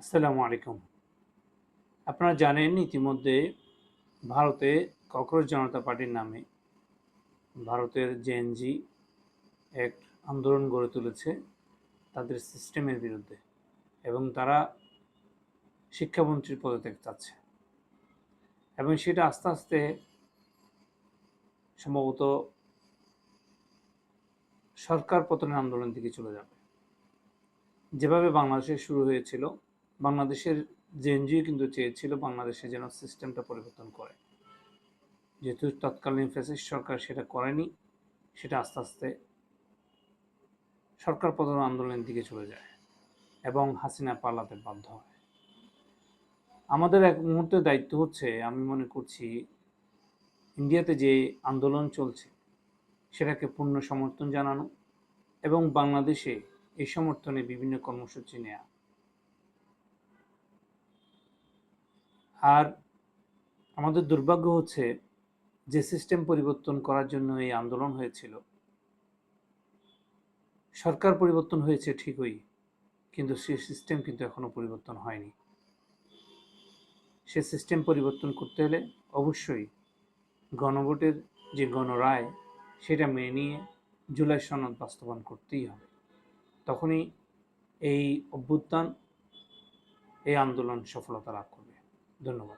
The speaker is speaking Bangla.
আসসালামু আলাইকুম। আপনারা জানেন ইতিমধ্যে ভারতে ককরোচ জনতা পার্টির নামে ভারতের জেএনজি এক আন্দোলন গড়ে তুলেছে তাদের সিস্টেমের বিরুদ্ধে এবং তারা শিক্ষামন্ত্রীর পদত্যাগ চাচ্ছে এবং সেটা আস্তে আস্তে সম্ভবত সরকার পতনের আন্দোলনের দিকে চলে যাবে। যেভাবে বাংলাদেশে শুরু হয়েছিল, বাংলাদেশের জেএনজিও কিন্তু চেয়েছিল বাংলাদেশে যেন সিস্টেমটা পরিবর্তন করে। যেহেতু তৎকালীন ফ্যাসিস্ট সরকার সেটা করেনি, সেটা আস্তে আস্তে সরকার পতন আন্দোলনের দিকে চলে যায় এবং হাসিনা পালাতে বাধ্য হয়। আমাদের এক মুহূর্তে দায়িত্ব হচ্ছে, আমি মনে করছি, ইন্ডিয়াতে যে আন্দোলন চলছে সেটাকে পূর্ণ সমর্থন জানানো এবং বাংলাদেশে এই সমর্থনে বিভিন্ন কর্মসূচি নেওয়া। আর আমাদের দুর্ভাগ্য হচ্ছে যে সিস্টেম পরিবর্তন করার জন্য এই আন্দোলন হয়েছিল, সরকার পরিবর্তন হয়েছে ঠিকই, কিন্তু সেই সিস্টেম কিন্তু এখনো পরিবর্তন হয়নি। সে সিস্টেম পরিবর্তন করতে হলে অবশ্যই গণভোটের যে গণরায় সেটা মেনে নিয়ে জুলাই সনদ বাস্তবায়ন করতেই হবে। তখনই এই অভ্যুত্থান, এই আন্দোলন সফলতা লাভ করবে। ধন্যবাদ।